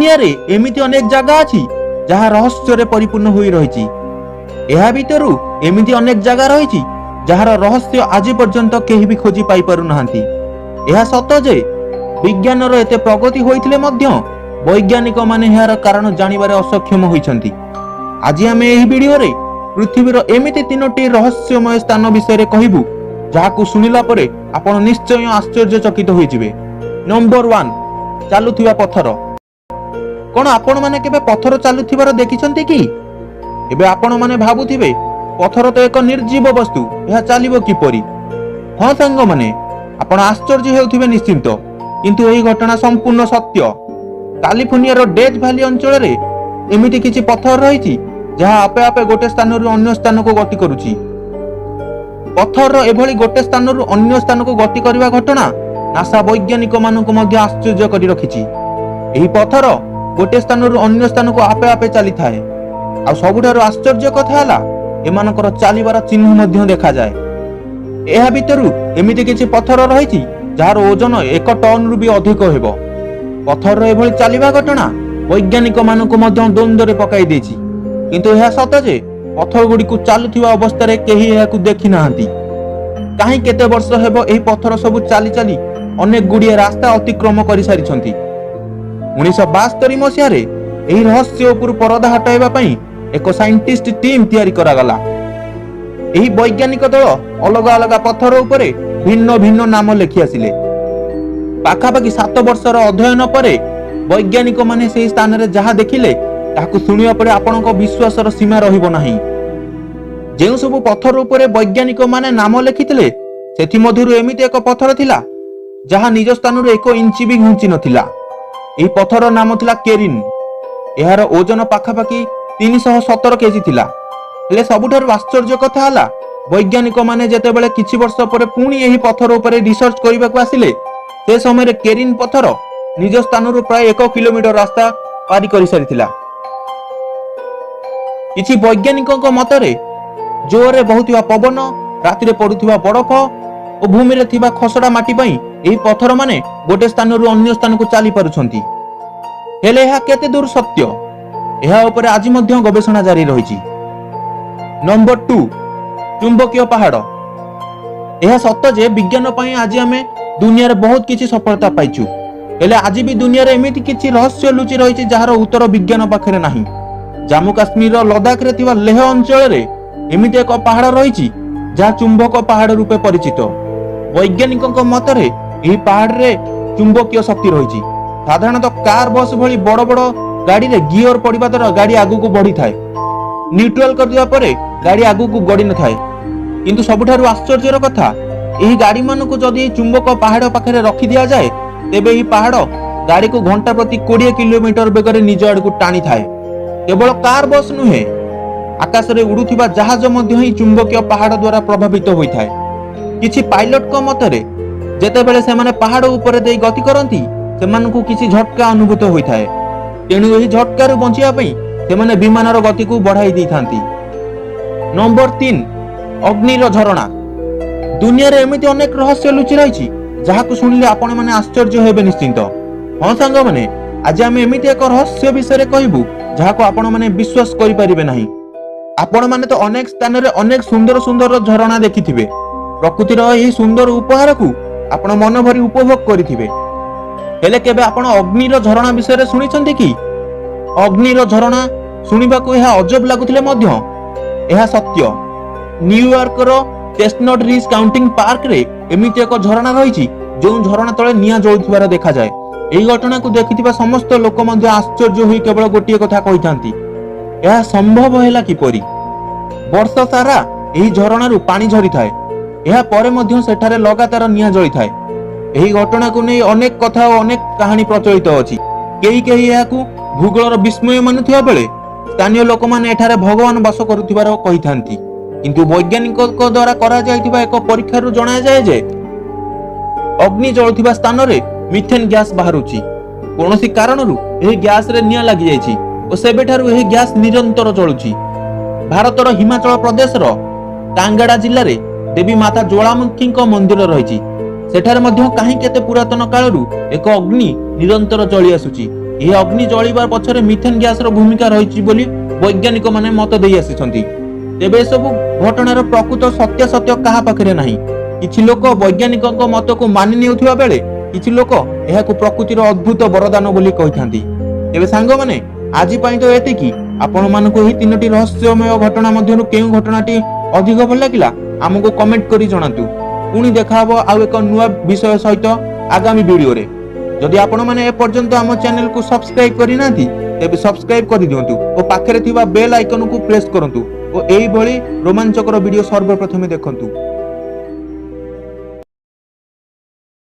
दुनिया रे एमिति अनेक जगह अछि जहा रहस्य रे परिपूर्ण होई रहिछि। एहा भितरु एमिति अनेक जगह रहिछि जहार रहस्य आज पर्यंत केही भी खोजी पाई पारु नाहंती। एहा सत जे विज्ञान रो एते प्रगति होइथिले मध्य वैज्ञानिक माने एहार कारण जानिबारे असक्षम होइछंती। आज आमे एही वीडियो रे पृथ्वीर एमिति तीनोटी रहस्यमय स्थान विषय रे कहिबु जाहाकू सुनिला परे आपण निश्चय आश्चर्यचकित होइजिबे। नंबर 1 चालुथिबा पत्थर। कोन आपण माने केबे पत्थर चालुथिबार देखिछंती कि? एबे आपण माने भाबुथिबे पत्थर तो एक निर्जीव वस्तु, यह चलिबो किपरि? हां सांग माने आपण आश्चर्य हेउथिबे निश्चिंत, किंतु एही घटना संपूर्ण सत्य। कैलिफोर्निया रो डेथ वैली अंचल रे एमिति किछि पत्थर रहिछि जहा आपे आपे गोटे स्थानरु अन्य स्थानको गति करूछि। पत्थर रो एभली गोटे स्थानरु अन्य स्थानको गति करिवा घटना नासा वैज्ञानिक मानक मध्ये आश्चर्य करि रखिछि। एही पत्थर गोटे स्थानरु अन्य स्थानको आपे आपे चली थाए। आ सबुठारु आश्चर्य कथा हला एमानकर चालिबार चिन्ह मध्ये देखा जाए। एहा भितरु एमिति किछि पत्थर रहिछि जार ओजन 1 टन रु भी अधिक हेबो। पत्थर रो एभली चालिबा घटना वैज्ञानिक मानक मध्ये द्वंद्व रे पकाई देछि, किंतु एहा सत जे पत्थर गुडी को चालुथिबा अवस्था रे केही एहाकू देखि नाहंती। काहे केते वर्ष हेबो एही पत्थर सब चाली चाली अनेक गुडिए रास्ता अतिक्रम करि सारिछंती। 1972 मसिया रे एही रहस्य उपर परदा हटाइबा पई एक साइंटिस्ट टीम तैयारी करा गला। एही वैज्ञानिक दल अलग अलग पत्थर उपरे भिन्न भिन्न नाम लिखि आसिले। पाखापाखि 7 वर्षर अध्ययन परे वैज्ञानिक माने सेही स्थान रे जहा देखिले ताकू सुनिया परे आपनक विश्वासर सीमा रहिबो नाही। जेउ सब पत्थर उपरे वैज्ञानिक माने नाम लिखिथिले सेथि मध्यरु एमिति एक पत्थर थिला जहा निज स्थान रे 1 इंच भी घुंची नथिला। एही पत्थर नाम थिला केरिन। एहार ओजन पाखापाखि 317 केजी थिला। हेले सबुठारु आश्चर्य कथा हला वैज्ञानिक माने जेतेबेले किछि वर्ष परे पुणी एही पत्थर उपरे रिसर्च करिबाकू आसिले से समय रे केरिन पत्थर निज स्थानरु प्राय 1 किलोमीटर रास्ता पारी करि सारिथिला। किछि वैज्ञानिकक मतरे जोरे बहुथिबा पवन, राति रे पडुथिबा बरफ ओ भूमि रे थिबा खसडा माटी पई एही पत्थर माने गोटे स्थानरु अन्य स्थानकु चाली पारुछंती। हेले एहा केते दूर सत्य एहा उपरे आज मध्य गवेषणा जारी रहिछि। नंबर 2 चुंबकीय पहाड़। एहा सत्य जे विज्ञान पई आज आमे दुनिया रे बहुत किछि सफलता पाइछु, हेले आज भी दुनिया रे एमिति किछि रहस्य लुचि रहिछि जहार उत्तर विज्ञान पाखरे नाही। जम्मू काश्मीर रो लद्दाख रे थिबा लेह अंचल रे एमिति एक पहाड़ रहिछि जहा चुंबक पहाड़ रूपे परिचित। वैज्ञानिकक मतरे एही पहाड़ रे चुंबकीय शक्ति रहिछि। साधारणतः कार बस भली बड़ बड़ गाड़ी रे गियर पड़िबा द्वारा गाड़ी आगु को बढ़ी थाए। न्यूट्रल कर दिया परे गाड़ी आगु को गड़ी न थाए। किंतु सबुठारु आश्चर्यर कथा एही गाड़ी मानको जदि चुंबक पहाड़ पाखरे रखि दिया जाए तेबे एही पहाड़ गाड़ी को घंटा प्रति 20 किलोमीटर बेगरे निज आड़ को टाणी थाए। केवल कार बस नुहे, आकाश रे उडुथिबा जहाज मध्ये ही चुंबकीय पहाड़ द्वारा प्रभावित होई थाए। किछि पायलट को मतरे जेतेबेले से माने पहाड़ ऊपर देई गति करंती सेमानकु किछि झटका अनुभूत होई थाए। तेणु एही झटकार बंचिया पई सेमाने विमानर गति को बढ़ाई दै थांती। नंबर 3 अग्निर झरणा। दुनिया रे एमिति अनेक रहस्य लुचि रहिछि जाहाकु सुनिले आपण माने आश्चर्य हेबे निश्चिंत। हां सांग माने आज आमे एमिति एक रहस्य विषय रे कहिबु जाहाकु आपण माने विश्वास करि परिबे नाही। आपण माने तो अनेक स्थान रे अनेक सुंदर सुंदर झरणा देखिथिबे। प्रकृतिर एही सुंदर उपहार को आपण मन भरि उपभोग करिथिबे। हेले केबे आपण अग्निर झरणा विषय रे सुनिछन्ती कि? अग्निर झरणा सुनिबाकू एहा अजब लागुथिले मध्य एहा सत्य। न्यूयॉर्क रो चेस्टनट रिज काउंटिंग पार्क रे एमिति एक झरणा रहिछि जो झरणा तळे निया जळुथिबार देखा जाय। एही घटना को देखिथिबा समस्त लोक मध्ये आश्चर्य होई केवल गोटिए कथा कहिथांती, एहा संभव हैला किपरि? वर्ष सारा एही झरणारु पानी झरी थाए, एहा परे मध्ये सेठारे लगातार निया जळि थाए। एही घटना को नै अनेक कथा और अनेक कहानी प्रचलित अछि। केही केही एहाकू भूगोलर विस्मय मानुथिबा बेले स्थानीय लोक माने एठारे भगवान वास करुथिबार कहिथांती। किंतु वैज्ञानिकक द्वारा करा जायतिबा एक परीक्षारु जणा जाय जे अग्नि जळुथिबा स्थान रे मिथेन गैस बाहरुछि। कोनोसी कारणरु एही गैस रे निया लागि जायछि ओ सेबेठारु एही गैस निरंतर जळुछि। भारतर हिमाचल प्रदेशर कांगड़ा जिल्ला रे देवी माता ज्वालामुखी मंदिर रहिछि। सेठारे मध्य काहे केते पुरातन कालरु एक अग्नि निरंतर जळि आसुछि। ଏହି ଅଗ୍ନି ଜଳିବା ପଛରେ ମିଥେନ ଗ୍ୟାସର ଭୂମିକା ରହିଛି ବୋଲି ବୈଜ୍ଞାନିକମାନେ ମତ ଦେଇ ଆସିଛନ୍ତି। ତେବେ ଏସବୁ ଘଟଣାର ପ୍ରକୃତ ସତ୍ୟାସତ୍ୟ କାହା ପାଖରେ ନାହିଁ। କିଛି ଲୋକ ବୈଜ୍ଞାନିକଙ୍କ ମତକୁ ମାନି ନେଉଥିବା ବେଳେ କିଛି ଲୋକ ଏହାକୁ ପ୍ରକୃତିର ଅଦ୍ଭୁତ ବରଦାନ ବୋଲି କହିଥାନ୍ତି। ତେବେ ସାଙ୍ଗମାନେ, ଆଜି ପାଇଁ ତ ଏତିକି। ଆପଣମାନଙ୍କୁ ଏହି 3ଟି ରହସ୍ୟମୟ ଘଟଣା ମଧ୍ୟରୁ କେଉଁ ଘଟଣାଟି ଅଧିକ ଭଲ ଲାଗିଲା ଆମକୁ କମେଣ୍ଟ କରି ଜଣାନ୍ତୁ। ପୁଣି ଦେଖାହବ ଆଉ ଏକ ନୂଆ ବିଷୟ ସହିତ ଆଗାମୀ ଭିଡିଓରେ। ଯଦି ଆପଣମାନେ ଏପର୍ଯ୍ୟନ୍ତ ଆମ ଚ୍ୟାନେଲକୁ ସବସ୍କ୍ରାଇବ କରିନାହାନ୍ତି ତେବେ ସବସ୍କ୍ରାଇବ କରିଦିଅନ୍ତୁ ଓ ପାଖରେ ଥିବା ବେଲ୍ ଆଇକନକୁ ପ୍ରେସ୍ କରନ୍ତୁ ଓ ଏହିଭଳି ରୋମାଞ୍ଚକର ଭିଡିଓ ସର୍ବପ୍ରଥମେ ଦେଖନ୍ତୁ।